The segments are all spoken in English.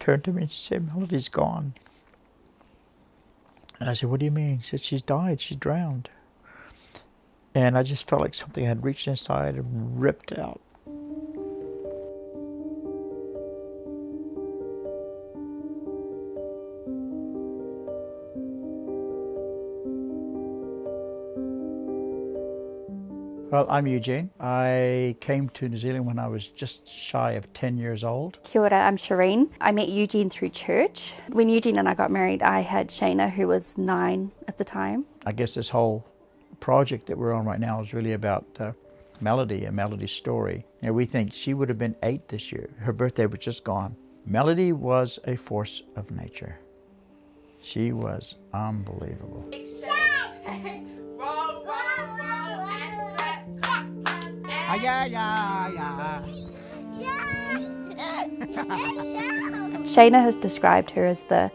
turned to me and she said, Melody's gone. And I said, what do you mean? She said, she's died, she's drowned. And I just felt like something had reached inside and ripped out. Well, I'm Eugene. I came to New Zealand when I was just shy of 10 years old. Kia ora, I'm Chereen. I met Eugene through church. When Eugene and I got married, I had Shayna, who was 9 at the time. I guess this whole project that we're on right now is really about Melody and Melody's story. You know, we think she would have been 8 this year. Her birthday was just gone. Melody was a force of nature. She was unbelievable. Shayna has described her as the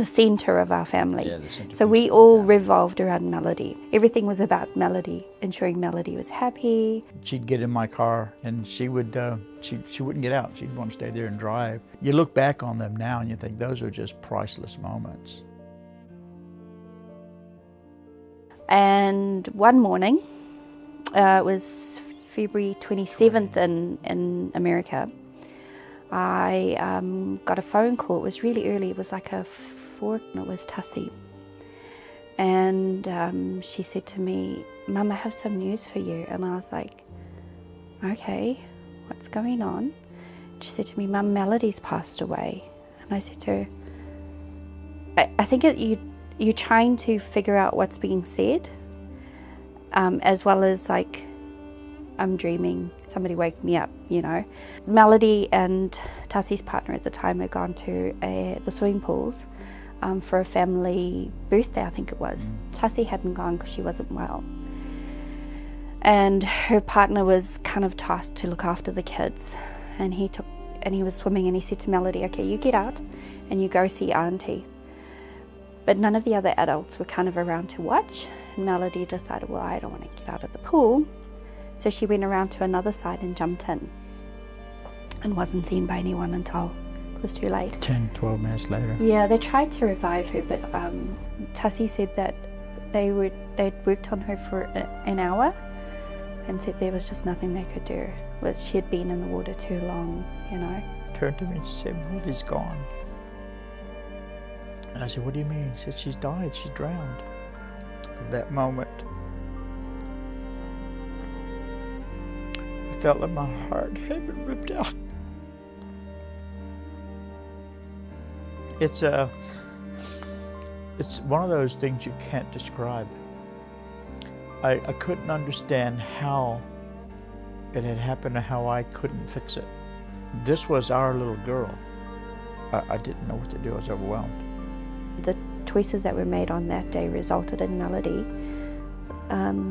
centre of our family. Yeah, the centerpiece so we of all the family. revolved around Melody. Everything was about Melody, ensuring Melody was happy. She'd get in my car and she wouldn't get out. She'd want to stay there and drive. You look back on them now and you think those are just priceless moments. And one morning, it was February 27th in America, I got a phone call. It was really early. It was like a 4, and it was Tussie. And she said to me, Mum, I have some news for you. And I was like, okay, what's going on? She said to me, Mum, Melody's passed away. And I said to her, I think you're trying to figure out what's being said, as well as like, I'm dreaming, somebody wake me up, you know. Melody and Tussie's partner at the time had gone to the swimming pools for a family birthday, I think it was. Tussie hadn't gone because she wasn't well. And her partner was kind of tasked to look after the kids. And he was swimming and he said to Melody, okay, you get out and you go see Auntie. But none of the other adults were kind of around to watch. And Melody decided, well, I don't want to get out of the pool. So she went around to another side and jumped in and wasn't seen by anyone until it was too late. 10, 12 minutes later. Yeah, they tried to revive her, but Tussie said that they'd worked on her for an hour and said there was just nothing they could do. But she had been in the water too long, you know. Turned to me and said, Melody's gone. And I said, what do you mean? She said, she's died, she's drowned. At that moment, I felt like my heart had been ripped out. It's one of those things you can't describe. I couldn't understand how it had happened and how I couldn't fix it. This was our little girl. I didn't know what to do. I was overwhelmed. The choices that were made on that day resulted in Melody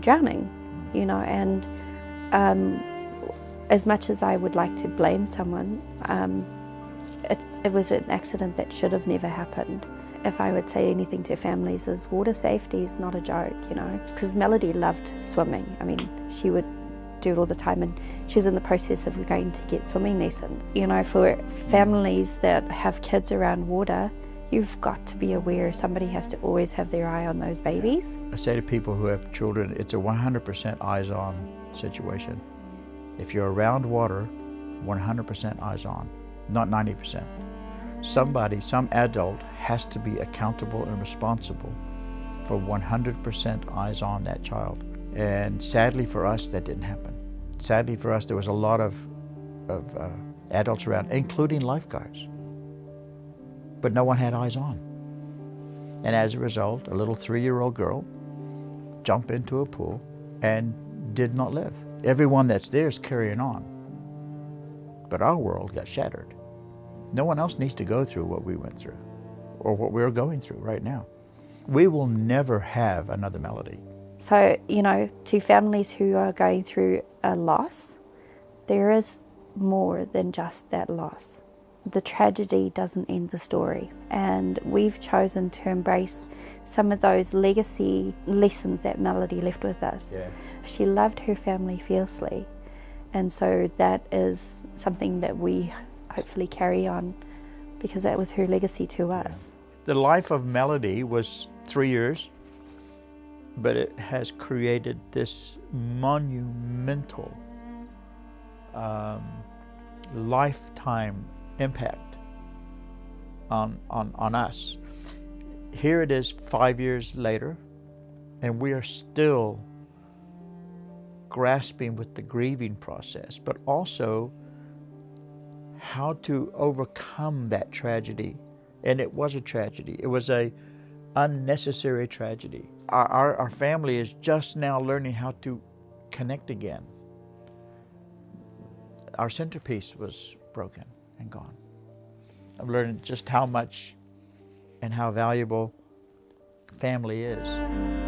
drowning, you know, and as much as I would like to blame someone, it was an accident that should have never happened. If I would say anything to families is water safety is not a joke, you know, because Melody loved swimming. I mean, she would do it all the time and she was in the process of going to get swimming lessons. You know, for families that have kids around water, you've got to be aware somebody has to always have their eye on those babies. I say to people who have children, it's a 100% eyes-on situation. If you're around water, 100% eyes-on, not 90%. Somebody, some adult has to be accountable and responsible for 100% eyes on that child. And sadly for us, that didn't happen. Sadly for us, there was a lot of adults around, including lifeguards. But no one had eyes on. And as a result, a little 3-year-old girl jumped into a pool and did not live. Everyone that's there is carrying on. But our world got shattered. No one else needs to go through what we went through or what we're going through right now. We will never have another Melody. So, you know, to families who are going through a loss, there is more than just that loss. The tragedy doesn't end the story, and we've chosen to embrace some of those legacy lessons that Melody left with us. Yeah. She loved her family fiercely, and so that is something that we hopefully carry on because that was her legacy to us. The life of Melody was 3 years, but it has created this monumental lifetime impact on us. Here it is 5 years later, and we are still grasping with the grieving process, but also how to overcome that tragedy. And it was a tragedy. It was a unnecessary tragedy. Our family is just now learning how to connect again. Our centerpiece was broken and gone. I've learned just how much and how valuable family is.